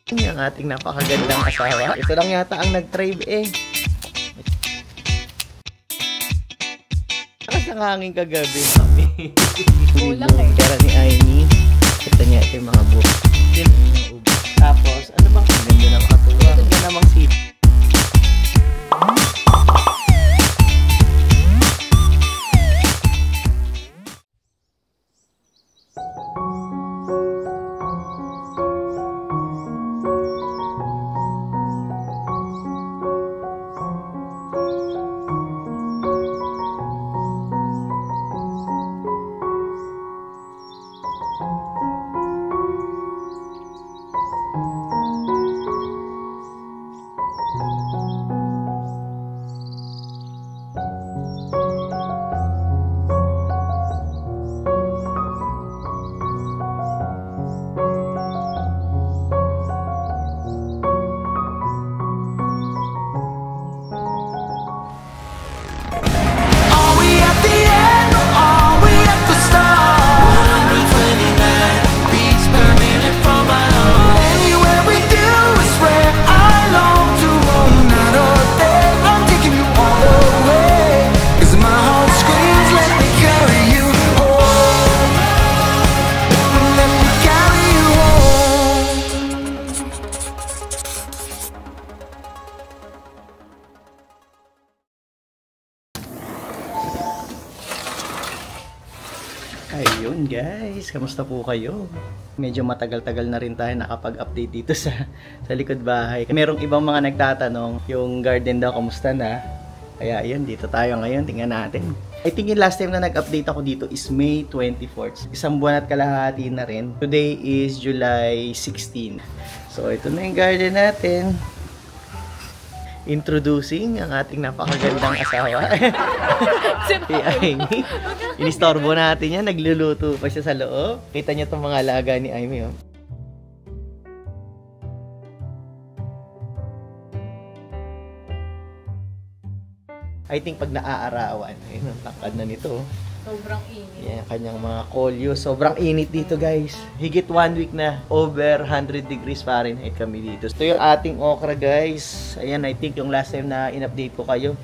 Yung ating napakagandang asawa. Ito lang yata ang nag-tribe eh. Lakas ng hangin kagabi. Kulang eh. Pera ni Aimee. Ito niya, ito yung mga book. Tapos, ano bang ganda ng katuwa? Ganda namang seat. Ayun guys, kamusta po kayo? Medyo matagal-tagal na rin tayo nakapag-update dito sa likod bahay. Merong ibang mga nagtatanong, yung garden daw kamusta na? Kaya ayun, dito tayo ngayon, tingnan natin. I think yung last time na nag-update ako dito is May 24th. Isang buwan at kalahati na rin. Today is July 16. So ito na yung garden natin. Introducing ang ating napakagandang asawa. Si Aimee. Inistorbo natin yan. Nagluluto pa siya sa loob. Kita niyo itong mga alaga ni Aimee. Oh. I think pag naaarawan, ayun, ang tangkad na nito. Sobrang init. Yan, kanyang mga kolyo. Sobrang init dito guys. Higit 1 week na. Over 100 degrees Fahrenheit kami dito. Ito yung ating okra guys. Ayan, I think yung last time na in-update ko kayo.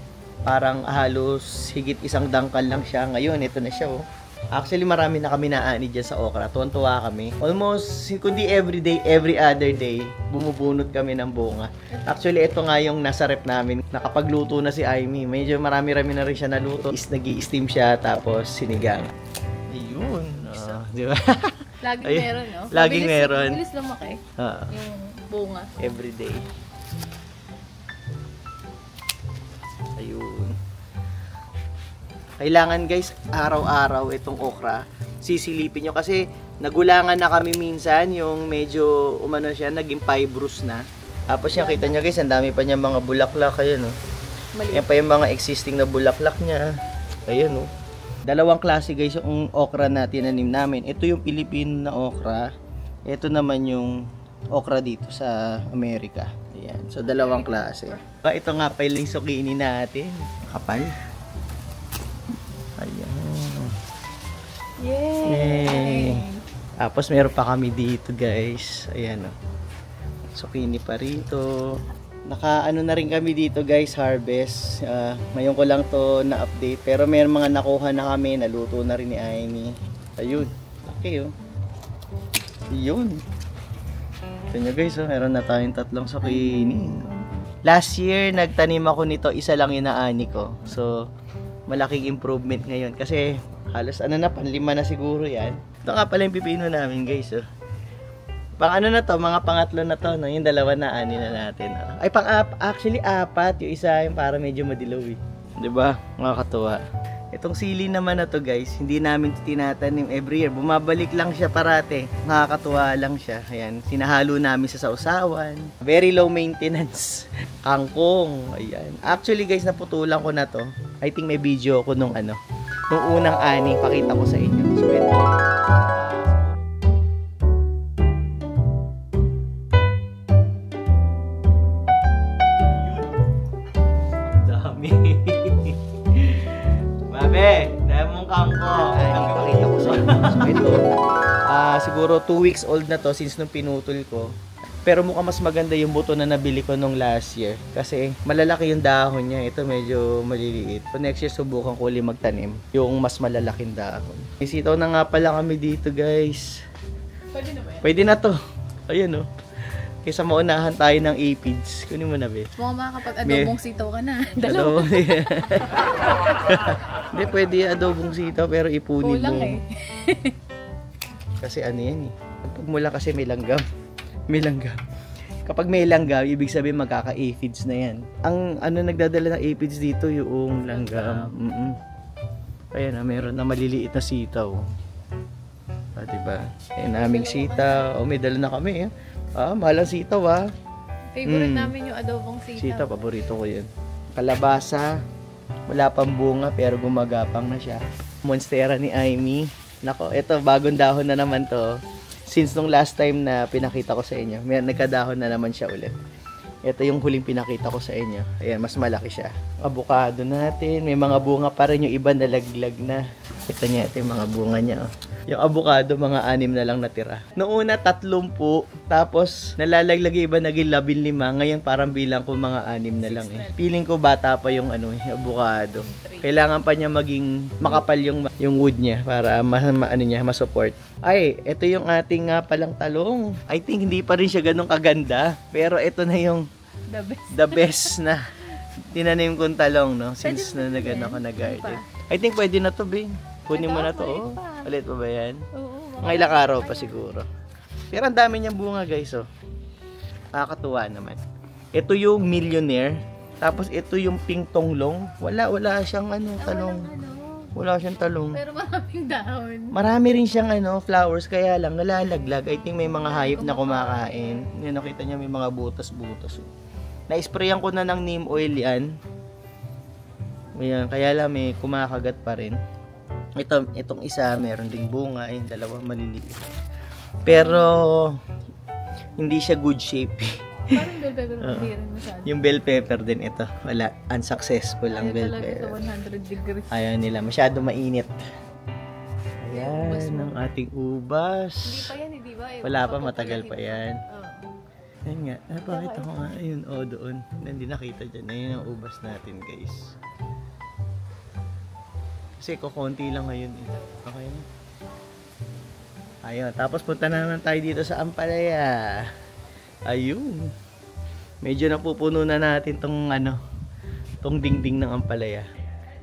Parang halos higit isang dangkal lang siya. Ngayon, ito na siya oh. Actually, marami na kami naani dyan sa okra. Tuwan-tuwa kami. Almost, kundi every day, every other day, bumubunot kami ng bunga. Actually, ito nga yung nasa rep namin. Nakapagluto na si Aimee. Medyo marami-rami na rin siya naluto. Nag-i-steam siya, tapos sinigang. Ayun. Di ba? Laging ayun, meron, no? Laging meron. Mabilis lumaki. Yung bunga. Every day. Ayun. Kailangan guys, araw-araw itong okra, sisilipin nyo kasi nagulangan na kami minsan, yung medyo umano siya, naging fibrous na. Tapos yan, kita nyo guys, ang dami pa niya mga bulaklak, ayan oh. Yan pa yung mga existing na bulaklak niya. Ayan oh. Dalawang klase guys yung okra na tinanim namin. Ito yung Pilipino na okra. Ito naman yung okra dito sa Amerika. Ayan. So dalawang klase. Ito nga pa yung zucchini natin. Kapal. Ayan. Yay! Tapos meron pa kami dito guys. Ayan o. Zucchini pa rito. Naka-ano na rin kami dito guys, harvest. Ngayon ko lang to na-update. Pero meron mga nakuha na kami. Naluto na rin ni Aimee. Ayun. Okay o. Ayun. Ito nyo guys o. Meron na tayong 3 zucchini. Last year, nagtanim ako nito. Isa lang inaani ko. So, malaking improvement ngayon kasi halos ano na, panlima na siguro yan. Ito nga pala yung pipino namin guys oh. Pang ano na to, mga pangatlo na to no? Yung dalawa na ani na natin oh. Ay actually 4, yung isa yung para medyo madilaw eh. Diba? Nakakatuwa. Itong sili naman na to guys, hindi namin tinatanim every year, bumabalik lang siya parate. Nakakatuwa lang siya. Ayan, sinahalo namin sa sausawan. Very low maintenance. Kangkong. Ayan. Actually guys, naputulan ko na to. I think may video ako nung ano, nung unang ani, pakita ko sa inyo. So ito. Dami. Babe, dahil mong kangkong. Pakita ko sa inyo. So ito, siguro 2 weeks old na to since nung pinutol ko. Pero mukhang mas maganda yung buto na nabili ko nung last year. Kasi malalaki yung dahon niya. Ito medyo maliliit. So next year subukan ko ulit magtanim. Yung mas malalaking dahon. May sitaw na nga pala kami dito guys. Pwede na ba yan? Pwede na to. Ayan o. Kaysa maunahan tayo ng aphids. Kunin mo na be. Mukhang makakapag-adobong sitaw ka na. Dalawa. Hindi pwede adobong sitaw pero ipunin Kulang mo. eh. Kasi ano yan eh. Pag mula kasi may langgam. May langgam. Kapag may langgam, ibig sabihin magkaka-aphids na yan. Ang ano nagdadala ng aphids dito yung langgam. Kaya na meron na maliliit na sitaw. Diba? Eh naming sitaw. May dala na kami. Mahal ang sitaw Favorite namin yung adobong sitaw. Sitaw, paborito ko yun. Kalabasa. Wala pang bunga pero gumagapang na siya. Monstera ni Aimee. Nako, ito bagong dahon na naman to. Since nung last time na pinakita ko sa inyo, may nagkadahon na naman siya ulit. Ito yung huling pinakita ko sa inyo. Ayan, mas malaki siya. Avocado natin. May mga bunga pa rin. Yung iba nalaglag na. Kita niya, ito yung mga bunga niya. Yung avocado, mga 6 na lang natira. Noong una, 30. Tapos, nalalaglag yung iba, naging 15. Ngayon, parang bilang ko mga 6 na lang eh. Feeling ko bata pa yung avocado. Kailangan pa niya maging makapal yung wood niya para ma-support. Ay, ito yung ating palang talong. I think hindi pa rin siya ganun kaganda. Pero ito na yung the best na tinanim kong talong, no? Since na nag-ano ko na garden. I think pwede na to, Bing. Kunin mo na to, Ulit pa ba yan? Oo. Mga ilang araw pa siguro. Pero ang dami niyang bunga, guys, Nakakatuwa naman. Ito yung millionaire. Tapos ito yung pink tonglong. Wala siyang talong. Wala siyang talong. Pero maraming dahon. Marami rin siyang flowers, kaya lang nalalaglag. I think may mga hayop na kumakain. Nakita niya may mga butas-butas. Na-sprayan ko na ng neem oil yan. Ayan, kaya lang may kumakagat pa rin. Itong isa, meron ding bunga. Yung dalawa maliliit. Pero, hindi siya good shape. Parang bell pepper hindi rin masyado. Yung bell pepper din ito. Wala. Unsuccessful ang bell pepper. Sa 100 degrees. Ayaw nila. Masyado mainit. Ubas Ayan, mo. ang ating ubas. Hindi pa yan, hindi ba? Wala pa, matagal pa yan. Oo. Ayan nga. Pakita ko nga. Ayun, doon. Hindi nakita dyan. Ayun ang ubas natin, guys. Kasi kukunti lang ngayon. Okay na. Ayun. Tapos punta na naman tayo dito sa Ampalaya. Ayun. Medyo napupuno na natin tong dingding ng Ampalaya.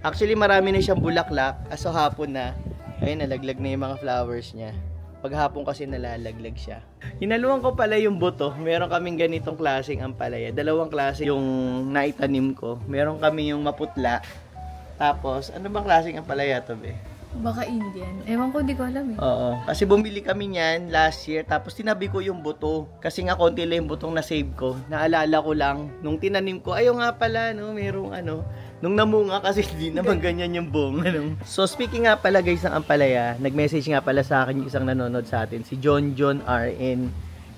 Actually, marami na siyang bulaklak. Kaso hapon na. Ayun, nalaglag na yung mga flowers niya. Paghapon kasi nalalaglag siya. Hinaluan ko pala yung buto. Meron kaming ganitong klaseng Ampalaya. Dalawang klase yung naitanim ko. Meron kami yung maputla. Tapos, ano bang klaseng Ampalaya to, be? Baka Indian. Ewan ko, hindi ko alam eh. Oo. Kasi bumili kami niyan last year. Tapos tinabi ko yung buto. Kasi nga konti lang yung butong na-save ko. Naalala ko lang. Nung tinanim ko, ayaw nga pala, merong nung namunga kasi hindi naman ganyan yung bunga. So speaking nga pala guys ng Ampalaya, nag-message nga pala sa akin yung isang nanonood sa atin, si John RN.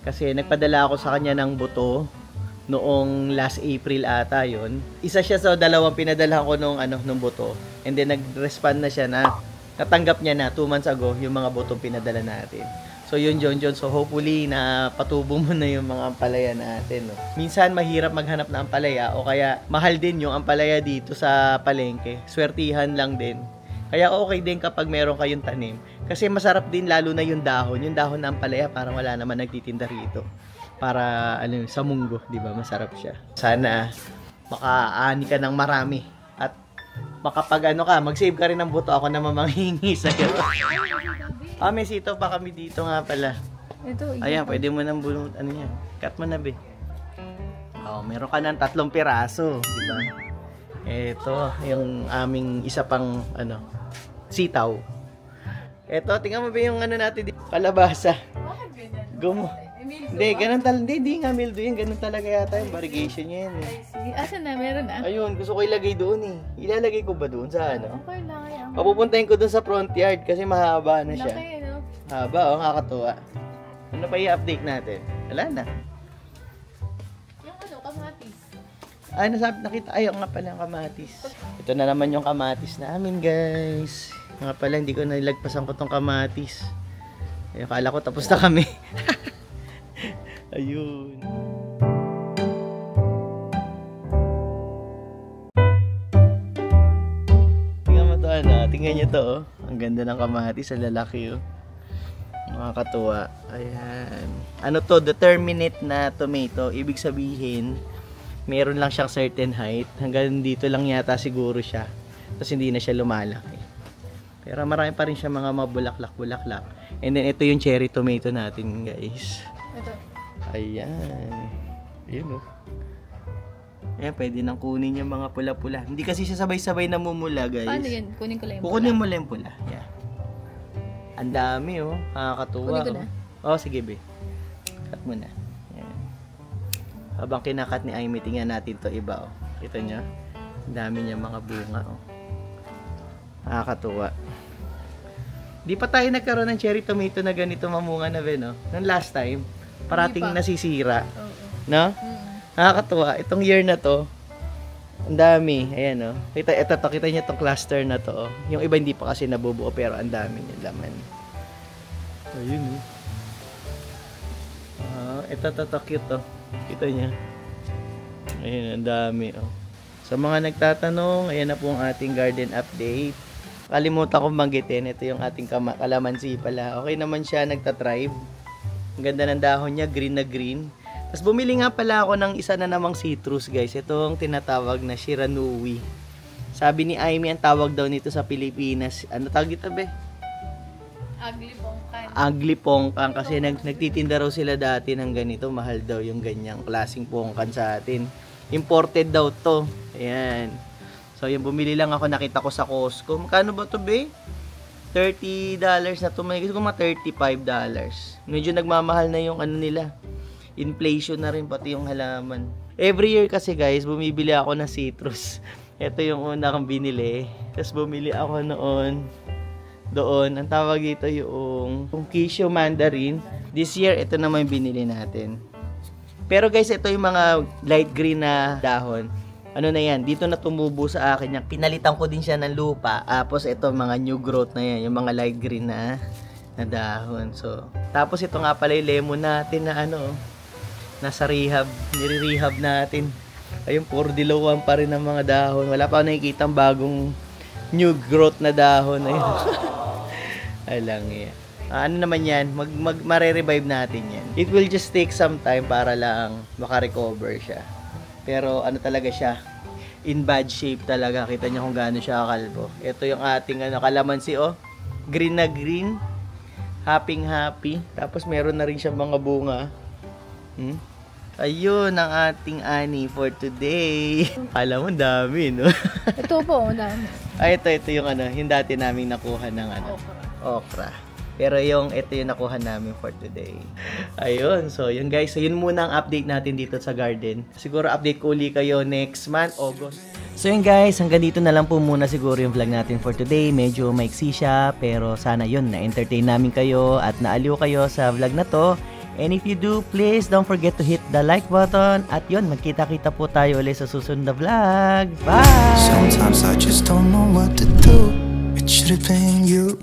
Kasi nagpadala ako sa kanya ng buto noong last April ata yon. Isa siya sa dalawang pinadala ko nung buto. And then nag-respond na siya na natanggap niya na 2 months ago yung mga butong pinadala natin. So yun John. So hopefully na patubo mo na yung mga ampalaya natin. No? Minsan mahirap maghanap ng ampalaya o kaya mahal din yung ampalaya dito sa palengke. Swertihan lang din. Kaya okay din kapag meron kayong tanim. Kasi masarap din lalo na yung dahon. Yung dahon ng ampalaya parang wala naman nagtitinda rito. Para sa munggo, di ba? Masarap siya. Sana makaani ka ng marami. At makapag mag-save ka rin ng buto. Ako naman manghingi sa'yo. May sitaw pa kami dito nga pala. Ito, Ayan, pwede mo nang bunot. Yan? Cut mo na, be. Meron ka ng 3 piraso. Diba? Ito, yung aming isa pang, sitaw. Ito, tingnan mo ba yung natin dito? Kalabasa. Bakit Gumo. ganyan? Hindi, ganun talaga. Hindi nga mildo yun. Ganun talaga yata yung variegation niya yan. Asan na? Meron na? Ayun, gusto ko ilagay doon eh. Ilalagay ko ba doon sa Okay lang. Papupuntahin ko doon sa front yard kasi mahaba na siya. Laki, Haba, kakatuwa. Ano pa i-update natin? Wala na. Yung kamatis. Nakita. Nga pala yung kamatis. Ito na naman yung kamatis namin, guys. Nga pala, hindi ko nilagpasan ko tong kamatis. Akala ko tapos na kami. Ayun. Tingnan mo to, ano? Tingnan nyo to, oh. Ang ganda ng kamatis, ang lalaki, oh. Nakakatuwa. Ayan. Ano to? Determinate na tomato. Ibig sabihin, meron lang siyang certain height. Hanggang dito lang yata siguro siya. Tapos hindi na siya lumalaki. Pero marami pa rin siya mga mabulaklak-bulaklak. And then ito yung cherry tomato natin, guys. Ito. Ayan. Ayun, oh. Ayan, pwede nang kunin yung mga pula-pula. Hindi kasi siya sabay-sabay namumula, guys. Paano yan? Kunin ko lang yung Kukunin mo lang yung pula. Yeah. Ang dami, oh. Nakakatuwa. Kunin ko na. Oh, sige, be. Cut mo na. Ayan. Habang kinakat ni Aimee, tingnan natin to iba, oh. Kita nyo? Ang dami niya mga bunga, oh. Nakakatuwa. Di pa tayo nagkaroon ng cherry tomato na ganito mamunga na, be, no? Nung last time, parating nasisira. Oo. No? Nakakatuwa. Itong year na to, ang dami. Ayan, oh. Kita niyo itong cluster na to, oh. Yung iba hindi pa kasi nabubuo, pero ang dami niya laman. Ayun, oh. Ito cute, oh. Kita niya. Ayun, ang dami, oh. Sa mga nagtatanong, ayan na po ang ating garden update. Kalimutan kong banggitin, ito yung ating kalamansi pala. Okay naman siya, nagtatribe. Ang ganda ng dahon niya, green na green. Tapos bumili nga pala ako ng isa na namang citrus, guys. Itong tinatawag na Shiranui. Sabi ni Aimee, ang tawag daw nito sa Pilipinas, ano tawag ito, be? Ugly pongkan. Ugly pongkan. Kasi nagtitinda raw sila dati ng ganito. Mahal daw yung ganyang klaseng pongkan sa atin. Imported daw to. Ayan. So, yung bumili lang ako, nakita ko sa Costco. Magkano ba to, be? $30 na to. May gusto ko mga $35. Medyo nagmamahal na yung ano nila. Inflation na rin pati yung halaman. Every year kasi, guys, bumibili ako ng citrus. Ito yung una kong binili. Tapos bumili ako doon. Ang tawag ito yung Kisho Mandarin. This year, ito naman yung binili natin. Pero guys, ito yung mga light green na dahon. Ano na yan, dito na tumubo sa akin yan. Pinalitan ko din siya ng lupa. Tapos ito mga new growth na yan, yung mga light green na dahon. So, tapos ito nga pala yung lemon natin na ano, nasa rehab, nire-rehab natin. Ayun, puro dilawan pa rin ang mga dahon. Wala pa ako nakikita bagong new growth na dahon. Ayun. Alang yan. Ano naman yan, mare-revive natin yan. It will just take some time para lang makarecover siya. Pero ano talaga siya, in bad shape talaga. Kita niyo kung gaano siya kakalbo. Ito yung ating kalamansi, oh. Green na green. Happy. Tapos meron na rin siya mga bunga. Ayun ang ating ani for today. Alam mo, dami, no? Ito po, dami. Ay, ito yung yung dati naming nakuha ng okra. Pero ito yung nakuha namin for today. Ayun. So, yun guys. So, yun muna ang update natin dito sa garden. Siguro update ko uli kayo next month, August. So, yun guys. Hanggang dito na lang po muna siguro yung vlog natin for today. Medyo maiksi siya. Pero sana yun, na-entertain namin kayo at naaliw kayo sa vlog na to. And if you do, please don't forget to hit the like button. At yun, magkita-kita po tayo ulit sa susunod na vlog. Bye! Sometimes I just don't know what to do. It should have been you.